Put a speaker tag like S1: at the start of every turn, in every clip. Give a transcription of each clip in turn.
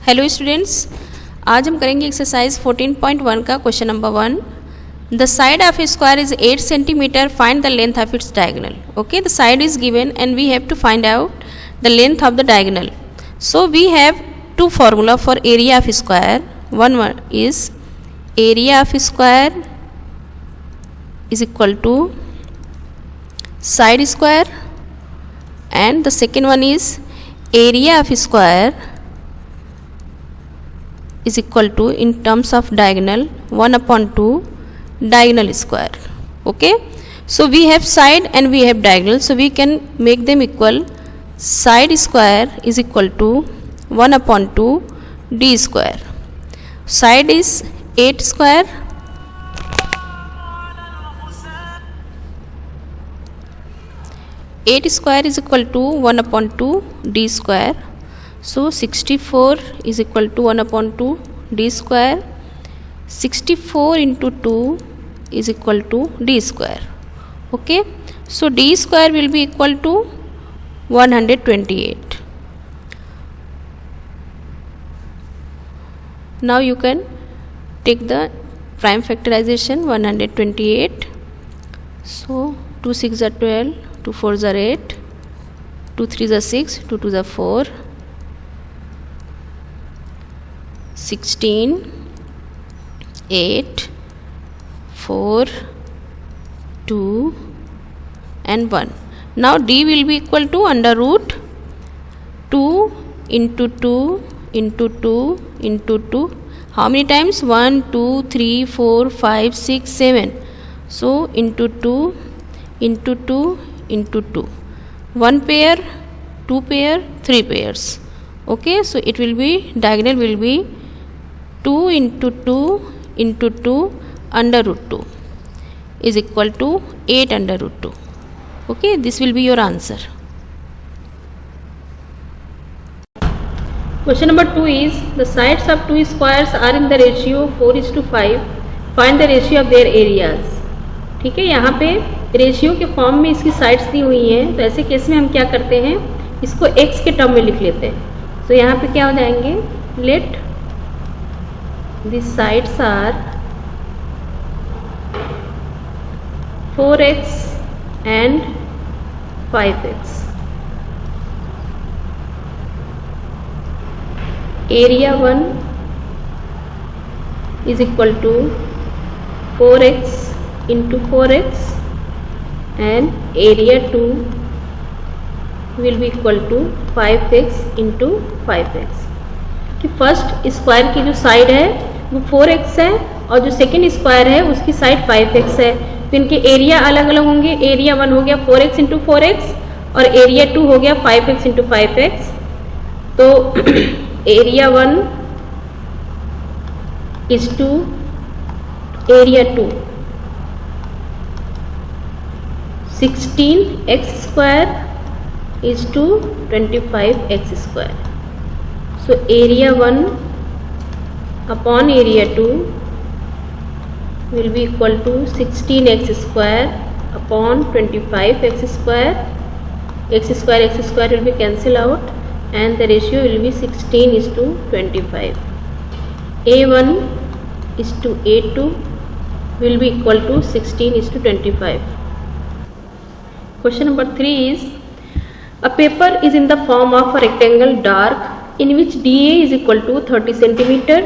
S1: Hello students, आज हम करेंगे एक्सरसाइज 14.1 का question number 1. The side of a square is 8 centimetre. Find the length of its diagonal. Okay, the side is given and we have to find out the length of the diagonal. So we have two formula for area of square. One is area of square is equal to side square, and the second one is area of square is equal to, in terms of diagonal, 1/2 diagonal square. Okay, so we have side and we have diagonal, so we can make them equal. Side square is equal to 1/2 d square. Side is 8 square, is equal to 1/2 d square. So 64 is equal to 1/2 d square. 64 into 2 is equal to d square. Okay, so d square will be equal to 128. Now you can take the prime factorization. 128. So 2 6 are 12, 2 4 are 8, 2 3 are 6, 2 2 are 4, 16, 8, 4, 2 and 1. Now d will be equal to under root 2 into 2 into 2 into 2. How many times? 1 2 3 4 5 6 7. So into 2 into 2 into 2. 1 pair, 2 pair, 3 pairs. Okay, so it will be, diagonal will be 2 into 2 into 2 under root 2 is equal to 8 under root 2. Okay, this will be your answer. Question number 2 is, the sides of two squares are in the ratio 4:5. Find the ratio of their areas. ठीक है, यहाँ पे ratio के form में इसकी sides दी हुई हैं, तो ऐसे केस में हम क्या करते हैं, इसको x के टर्म में लिख लेते हैं. तो यहाँ पे क्या हो जाएंगे, let the sides are 4x and 5x. Area 1 is equal to 4x into 4x, and area 2 will be equal to 5x into 5x. कि फर्स्ट स्क्वायर की जो साइड है वो 4x है और जो सेकेंड स्क्वायर है उसकी साइड 5x है, तो इनके एरिया अलग अलग होंगे. एरिया 1 हो गया 4x into 4x और एरिया 2 हो गया 5x into 5x. तो area 1 is to area 2. 16x square is to 25x square. So area 1 upon area 2 will be equal to 16x square upon 25x square. X square will be cancelled out, and the ratio will be 16:25. A1 is to A2 will be equal to 16:25. Question number 3 is, a paper is in the form of a rectangle dark in which DA is equal to 30 centimeter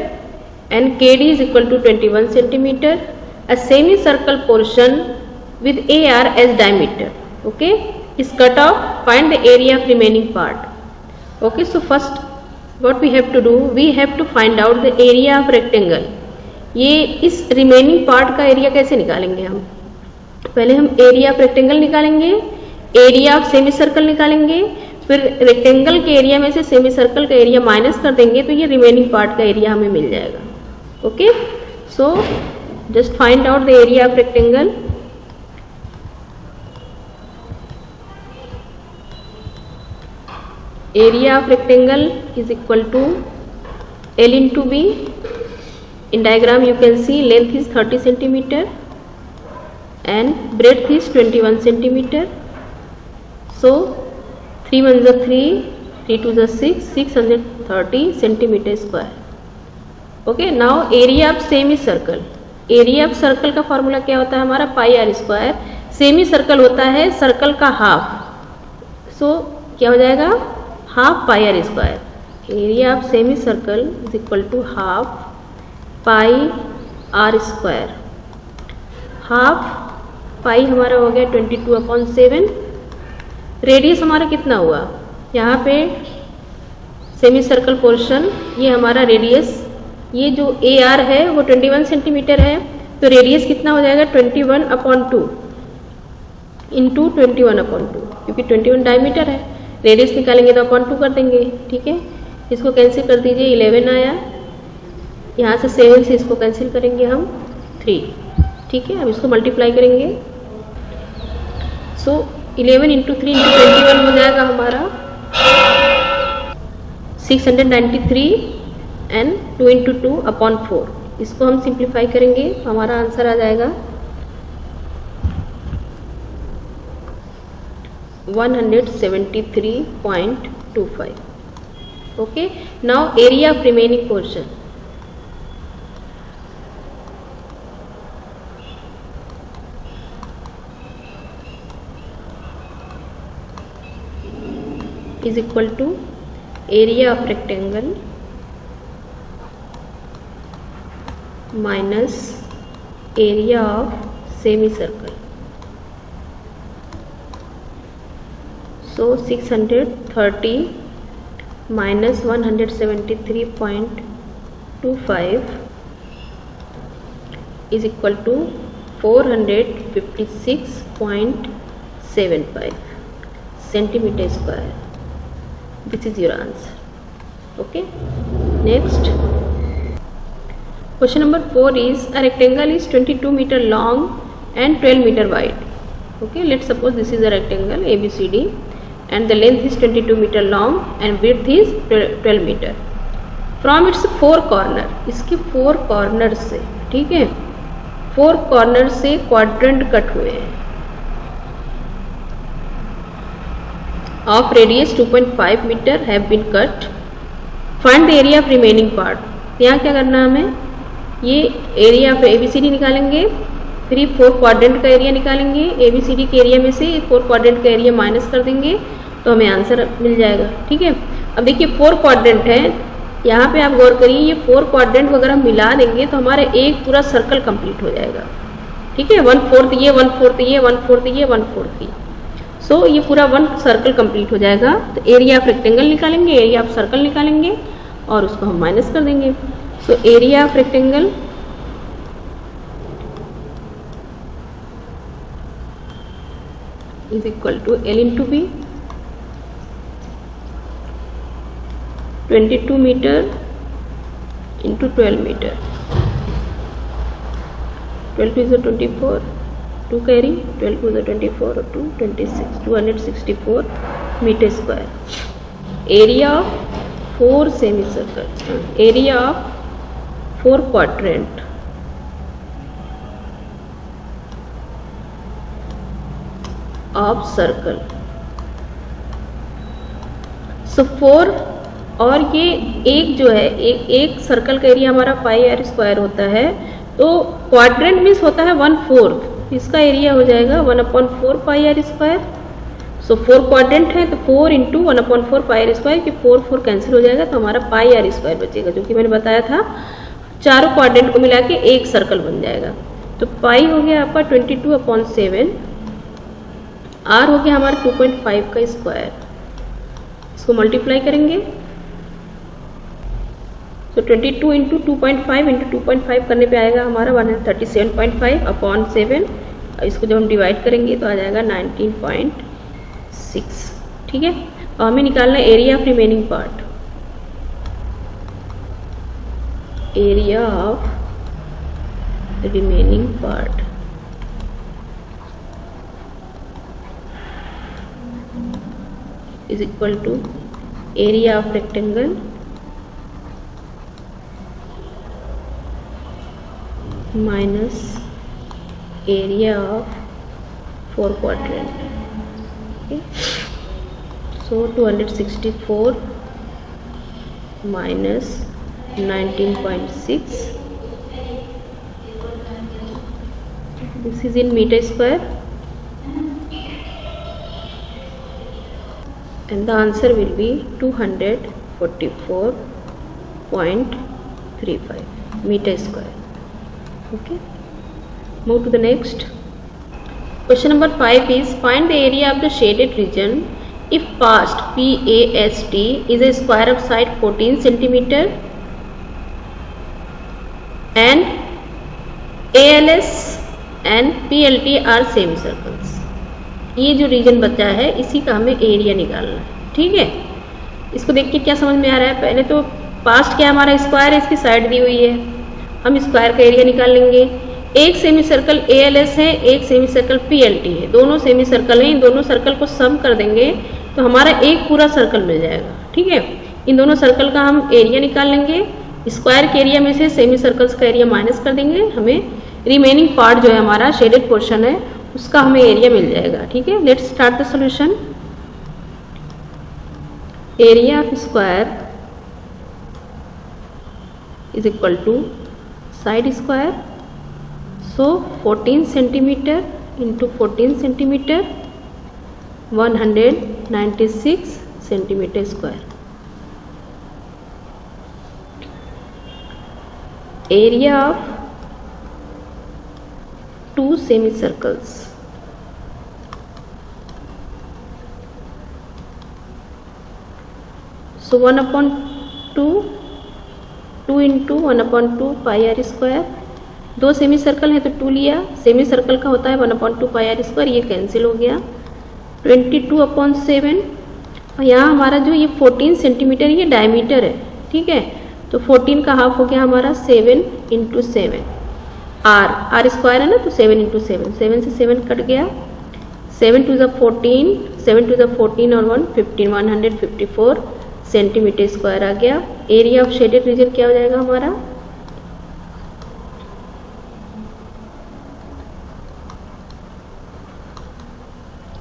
S1: and KD is equal to 21 centimeter. A semicircle portion with AR as diameter, okay, is cut off. Find the area of remaining part. Okay, so first what we have to do, we have to find out the area of rectangle. ये इस remaining part का area कैसे निकालेंगे हम, पहले हम area of rectangle निकालेंगे, area of semi circle निकालेंगे, फिर रेक्टेंगल के एरिया में से सेमी सर्कल का एरिया माइनस कर देंगे, तो ये रिमेनिंग पार्ट का एरिया हमें मिल जाएगा. Okay, so just find out the area of rectangle. Area of rectangle is equal to L into B. In diagram you can see length is 30 centimeter and breadth is 21 centimeter. So 3 1s are 3, 3 to the 6, 630 centimeter square. Okay, now area of semicircle. Area of circle का formula क्या होता है हमारा? Pi R square. Semicircle होता है circle का half, so क्या हो जाएगा? Half pi R square. Area of semicircle is equal to half pi R square. Half pi हमारा हो गया 22/7. रेडियस हमारा कितना हुआ? यहाँ पे सेमी सर्कल पोर्शन, ये हमारा रेडियस, ये जो ए आर है वो 21 सेंटीमीटर है, तो रेडियस कितना हो जाएगा? 21/2 इंटू 21/2, क्योंकि 21 डायमीटर है. रेडियस निकालेंगे तो अपॉन 2 कर देंगे. ठीक है, इसको कैंसिल कर दीजिए. 11 आया, यहाँ से 7 से इसको कैंसिल करेंगे हम 3. ठीक है, अब इसको मल्टीप्लाई करेंगे. सो 11 इंटू 3 इंटू 21 हो जाएगा हमारा 693 एंड 2 इंटू 2/4. इसको हम सिंप्लीफाई करेंगे तो हमारा आंसर आ जाएगा 173.25. Okay, now area of remaining portion. is equal to area of rectangle minus area of semicircle. So 630 minus 173.25 is equal to 456.75 centimeter square. This is your answer. Okay, next question number 4 is a rectangle is 22 meter long and 12 meter wide. Okay, let's suppose this is a rectangle ABCD and the length is 22 meter long and width is 12 meter. From its 4 corner, इसके 4 corner से, ठीक है, 4 corner से quadrant cut हुए हैं of radius 2.5 meter have been cut. Find the area of remaining part. यहाँ क्या करना है हमें? ये एरिया ऑफ ABCD निकालेंगे, फिर 4 क्वाड्रेंट का एरिया निकालेंगे. ABCD के एरिया में से 4 क्वाड्रेंट का एरिया माइनस कर देंगे तो हमें आंसर मिल जाएगा. ठीक है, अब देखिए 4 क्वाड्रेंट है, यहाँ पे आप गौर करिए, ये 4 क्वाड्रेंट को अगर हम मिला देंगे तो हमारे एक पूरा सर्कल कंप्लीट हो जाएगा. ठीक है, 1/4 ये, 1/4 ये, 1/4 ये, 1/4 ये. सो ये पूरा 1 सर्कल कंप्लीट हो जाएगा. तो एरिया ऑफ रेक्टेंगल निकालेंगे, एरिया ऑफ सर्कल निकालेंगे और उसको हम माइनस कर देंगे. So area of rectangle is equal to L into B. 22 metre into 12 metre. 12 is 24, 2 carry, 12 is 24 or 2, 26, 264 meter square. Area of 4 semicircle, area of 4 quadrant of circle. So 4 और ये एक जो है, एक सर्कल का एरिया हमारा पाई आर स्क्वायर होता है, तो क्वाड्रेंट मीन्स होता है 1/4. इसका एरिया हो जाएगा 1/4 पाई आर स्क्वायर. सो 4 क्वाड्रेंट है तो 4 इंटू 1/4 पाई आर स्क्वायर, कि 4 कैंसिल हो जाएगा तो हमारा पाई आर स्क्वायर बचेगा, जो कि मैंने बताया था चारों क्वाड्रेंट को मिला के एक सर्कल बन जाएगा. तो पाई हो गया आपका 22/7, आर हो गया हमारा 2.5 का स्क्वायर. इसको मल्टीप्लाई करेंगे तो 22 इंटू 2.5 इंटू 2.5 करने पे आएगा हमारा 137.5/7. इसको जब हम डिवाइड करेंगे तो आ जाएगा 19.6. ठीक है, और हमें निकालना है area of remaining part. Area of remaining part is equal to area of rectangle minus area of 4 quadrant. Okay, so So 264 minus 19.6. This is in meter square, and the answer will be 244.35 meter square. Okay, move to the next. Question number 5 is find the area of the shaded region if PAST is a square of side 14 centimeter and ALS and PLT are same circles. ये जो reason बचा है इसी का हमें area निकालना है, ठीक है। इसको देख के क्या समझ में आ रहा है, पहले तो पास्ट क्या हमारा स्क्वायर है, इसकी साइड दी हुई है, हम स्क्वायर का एरिया निकाल लेंगे। एक सेमी सर्कल ALS है, एक सेमी सर्कल PLT है, दोनों सेमी सर्कल हैं, इन दोनों सर्कल को सम कर देंगे तो हमारा एक पूरा सर्कल मिल जाएगा, ठीक है। इन दोनों सर्कल का हम एरिया निकाल लेंगे, स्क्वायर के एरिया में से सेमी सर्कल्स का एरिया माइनस कर देंगे, हमें रिमेनिंग पार्ट जो है हमारा शेडेड पोर्शन है उसका हमें एरिया मिल जाएगा, ठीक है। Let's start the solution. Area of square is equal to side square, so 14 centimetre into 14 centimetre 196 centimetre square. Area of 2 semicircles, so 1/2 2 into 1/2 pi r square. दो सेमी सर्कल है तो 2 लिया, सेमी सर्कल का होता है 1/2 pi r स्क्वायर, ये cancel हो गया। 22/7 और यहाँ हमारा जो ये 14 सेंटीमीटर ये डायमीटर है, ठीक है, तो 14 का हाफ हो गया हमारा 7 इंटू 7 आर स्क्वायर है ना, तो 7 इंटू 7, 7 से 7 कट गया, 7 टू ज़ 14, 7 टू ज़ 14 और 1 15, 154 सेंटीमीटर स्क्वायर आ गया। एरिया ऑफ शेडेड रीजन क्या हो जाएगा हमारा,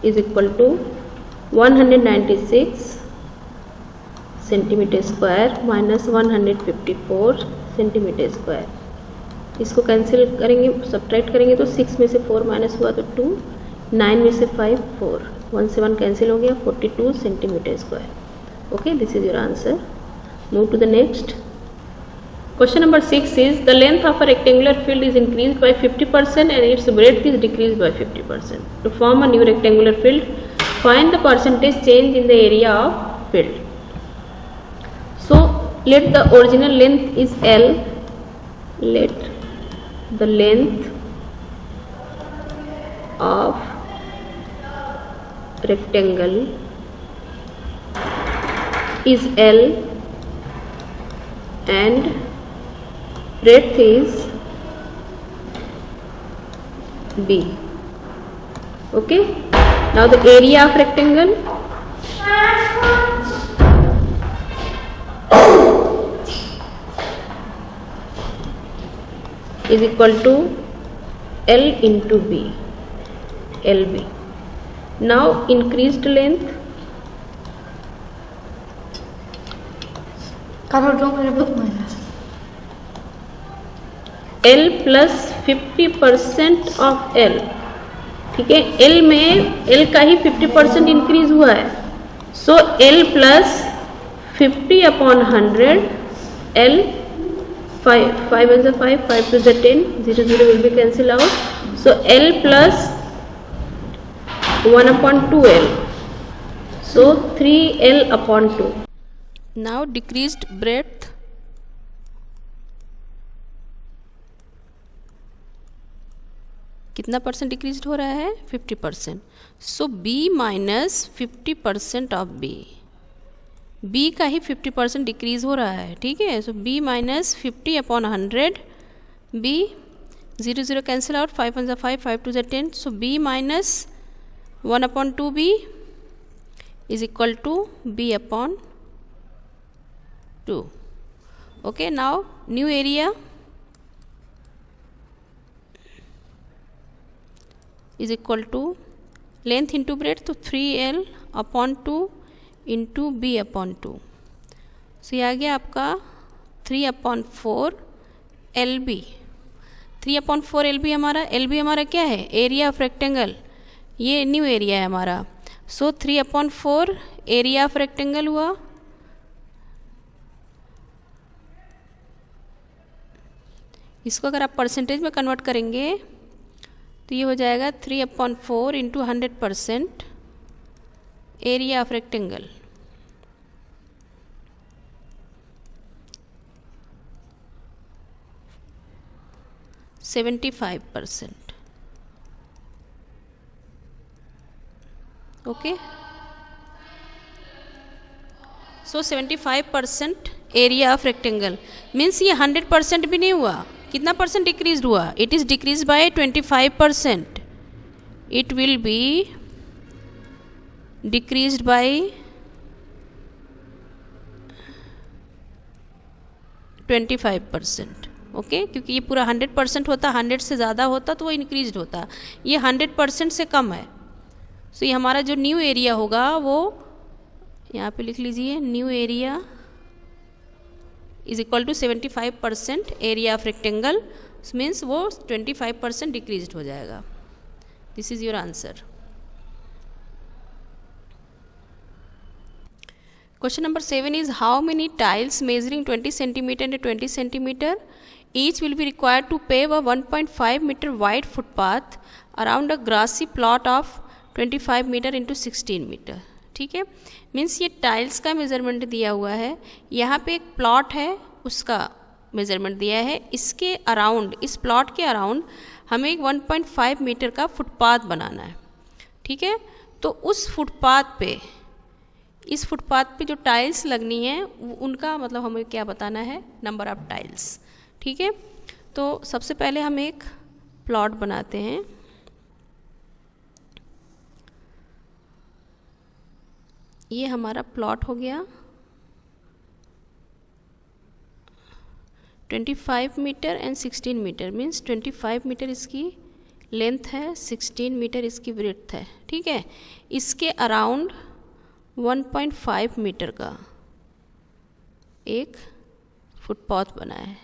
S1: is equal to 196 centimetre square minus 154 centimetre square. इसको कैंसिल करेंगे, सब्ट्रैक्ट करेंगे तो 6 में से 4 माइनस हुआ तो 2, 9 में से 5 4, 1 से 1 कैंसिल हो गया, 42 centimetre square. Okay, this is your answer. Move to the next. Question number 6 is the length of a rectangular field is increased by 50% and its breadth is decreased by 50%। To form a new rectangular field find the percentage change in the area of field. So let the original length is L, let the length of rectangle is L and breadth is B. Okay, now the area of rectangle is equal to L into B, LB. Now increased length L plus 50% of L, ठीक है, L में L का ही 50% increase हुआ है, सो L plus 50/100 L 5 is a 5, 5 to the 10, 0 0 will be cancelled out, so L plus 1/2L, so 3L/2. Now decreased breadth कितना percent decrease हो रहा है, 50%, सो B minus 50% of B, B का ही 50% डिक्रीज हो रहा है, ठीक है, सो B minus 50/100, B 0 0 cancel out, 5 1 5, 5 2 10, so B minus 1/2B is equal to B/2. Okay, now new area is equal to length into breadth, तो 3L/2 इंटू बी अपॉन 2। सो ये आ गया आपका 3/4 LB। 3/4 LB हमारा क्या है, एरिया ऑफ रेक्टेंगल, ये new area है हमारा। सो 3/4 एरिया ऑफ रेक्टेंगल हुआ, इसको अगर आप परसेंटेज में कन्वर्ट करेंगे तो ये हो जाएगा 3/4 into 100% area of rectangle. %75। Okay, so 75% area of rectangle means ये 100% भी नहीं हुआ, कितना परसेंट डिक्रीज हुआ, it is decrease by 25%। It will be decreased bye 25%। Okay, क्योंकि ये पूरा 100% होता, 100 से ज़्यादा होता तो वो इंक्रीज होता, ये 100% से कम है। सो ये हमारा जो न्यू एरिया होगा वो यहाँ पे लिख लीजिए, new area is equal to 75% area of rectangle, means वो 25% डिक्रीज हो जाएगा। This is your answer. Question number 7 is how many tiles measuring 20 cm and 20 cm each will be required to pave a 1.5 meter wide footpath around a grassy plot of 25 meter into 16 meter। ठीक है, means ये tiles का measurement दिया हुआ है, यहाँ पे एक प्लॉट है उसका मेज़रमेंट दिया है, इसके अराउंड, इस प्लॉट के अराउंड हमें एक 1.5 मीटर का फुटपाथ बनाना है। ठीक है, तो उस फुटपाथ पे, इस फुटपाथ पे जो टाइल्स लगनी है उनका मतलब हमें क्या बताना है, नंबर ऑफ टाइल्स। ठीक है, तो सबसे पहले हम एक प्लॉट बनाते हैं। ये हमारा प्लॉट हो गया 25 metre and 16 metre, means 25 metre इसकी लेंथ है, 16 मीटर इसकी ब्रेड्थ है। ठीक है, इसके अराउंड 1.5 मीटर का एक फुटपाथ बना है।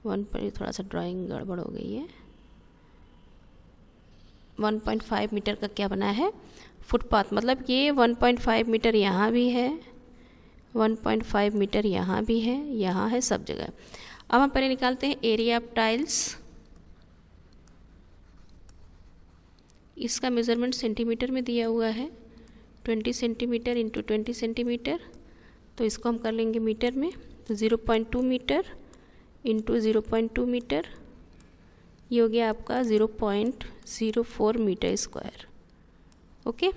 S1: थोड़ा सा ड्राइंग गड़बड़ हो गई है। 1.5 मीटर का क्या बना है, फुटपाथ, मतलब ये 1.5 मीटर यहाँ भी है, 1.5 मीटर यहाँ भी है, यहाँ है, सब जगह। अब हम पहले निकालते हैं एरिया ऑफ टाइल्स। इसका मेज़रमेंट सेंटीमीटर में दिया हुआ है, 20 सेंटीमीटर इंटू 20 सेंटीमीटर, तो इसको हम कर लेंगे मीटर में, तो 0.2 मीटर इंटू 0.2 मीटर, ये हो गया आपका 0.04 metre square. Okay,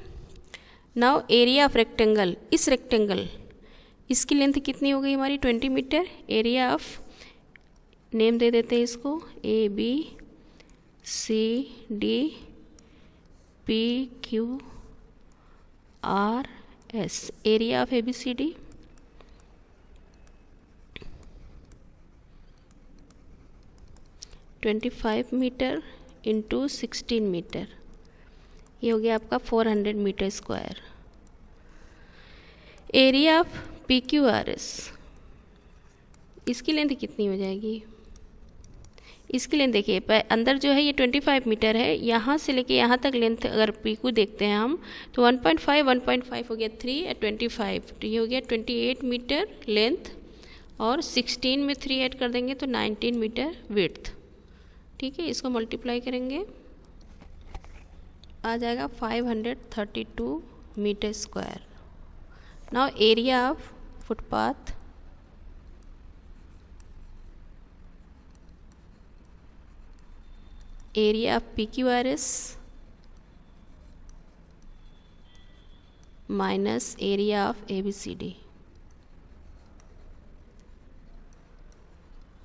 S1: now area of rectangle, इस रेक्टेंगल इसकी लेंथ कितनी हो गई हमारी, 20 मीटर। एरिया ऑफ, नेम दे देते हैं इसको, ABCD PQRS, area of ABCD 25 metre into 16 metre, ये हो गया आपका 400 metre square. Area of PQRS, इसकी लेंथ कितनी हो जाएगी, इसकी लेंथ देखिए, अंदर जो है ये 25 मीटर है, यहाँ से लेके यहाँ तक लेंथ अगर PQ देखते हैं हम तो 1.5 हो गया 3 और 25, तो ये हो गया 28 मीटर लेंथ, और 16 में 3 ऐड कर देंगे तो 19 मीटर विड्थ। ठीक है, इसको मल्टीप्लाई करेंगे आ जाएगा 532 metre square. Now area of footpath, area of PQRS minus area of ABCD,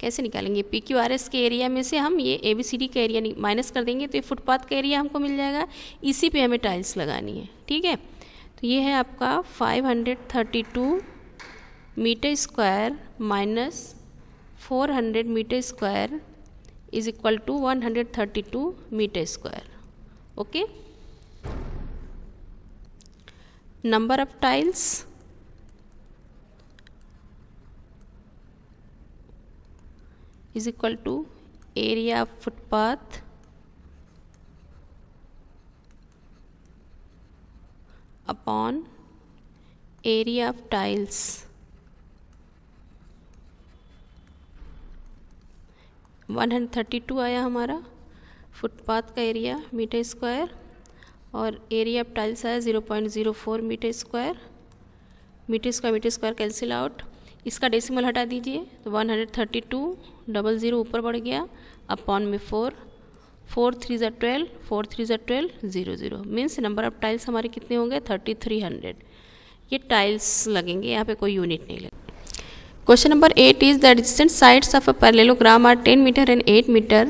S1: कैसे निकालेंगे, PQRS के एरिया में से हम ये ABCD का एरिया माइनस कर देंगे तो ये फुटपाथ का एरिया हमको मिल जाएगा, इसी पे हमें टाइल्स लगानी है। ठीक है, तो ये है आपका 532 metre square minus 400 metre square is equal to 132 metre square. Okay, number of tiles is equal to area of footpath upon area of tiles. 132 आया हमारा फुटपाथ का एरिया मीटर स्क्वायर और एरिया ऑफ टाइल्स आया 0.04 metre square. Metre square cancel out. इसका decimal हटा दीजिए तो 132 00 ऊपर बढ़ गया अपॉन में 4 4 3 ज़ा 12 4 3 ज़ा 12 00 मीन्स नंबर ऑफ टाइल्स हमारे कितने होंगे 3300. ये टाइल्स लगेंगे, यहाँ पे कोई यूनिट नहीं लगेगा. Question number 8 is the distant sides of a parallelogram are 10 meter and 8 meter.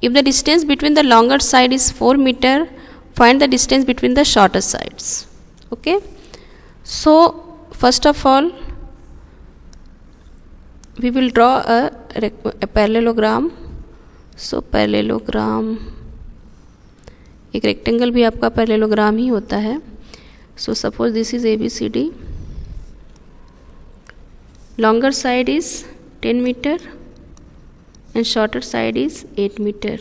S1: If the distance between the longer side is 4 meter, find the distance between the shorter sides. Okay. So first of all, we will draw a parallelogram. So parallelogram, एक rectangle भी आपका parallelogram ही होता है. So suppose this is ABCD. Longer side is 10 meter and shorter side is 8 meter.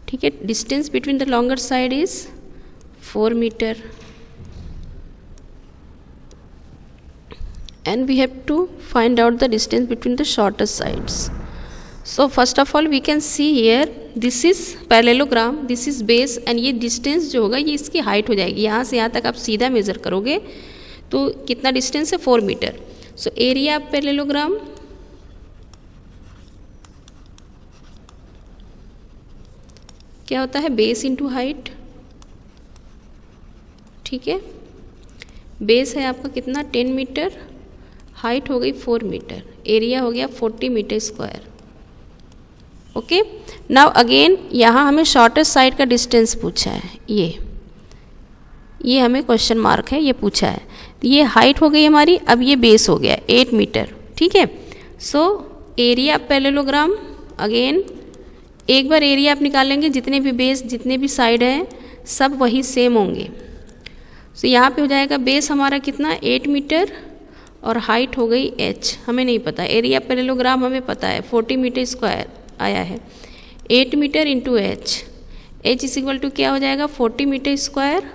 S1: ठीक है. Distance between the longer side is 4 meter and we have to find out the distance between the shorter sides. So first of all we can see here this is parallelogram, this is base and ये distance जो होगा ये इसकी height हो जाएगी. यहाँ से यहाँ तक आप सीधा मेज़र करोगे तो कितना distance है 4 metre. So area of parallelogram क्या होता है बेस इंटू हाइट. ठीक है. बेस है आपका कितना 10 मीटर, हाइट हो गई 4 मीटर, एरिया हो गया 40 metre square. Okay. Now again यहाँ हमें शॉर्टेस्ट साइड का डिस्टेंस पूछा है. ये हमें क्वेश्चन मार्क है, ये पूछा है. ये हाइट हो गई हमारी, अब ये बेस हो गया 8 मीटर. ठीक है. सो एरिया पैरेललोग्राम अगेन एक बार एरिया आप निकालेंगे, जितने भी बेस जितने भी साइड हैं सब वही सेम होंगे. सो यहाँ पे हो जाएगा बेस हमारा कितना 8 मीटर और हाइट हो गई h. हमें नहीं पता, एरिया पैरेललोग्राम हमें पता है 40 मीटर स्क्वायर आया है. 8 metre into h is equal to क्या हो जाएगा 40 metre square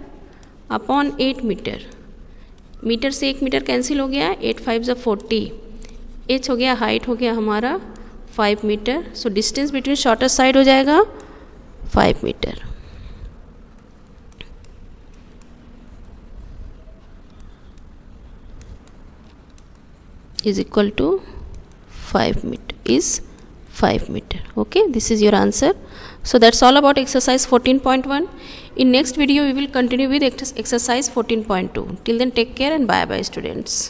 S1: upon 8 metre. Metre से 1 मीटर कैंसिल हो गया, 8 5 ज़ा 40. h हो गया, हाइट हो गया हमारा 5 metre. So distance between shortest side हो जाएगा 5 metre. Is equal to 5 metre is 5 meter. Okay, this is your answer. So that's all about exercise 14.1. In next video we will continue with exercise 14.2. Till then take care and bye bye students.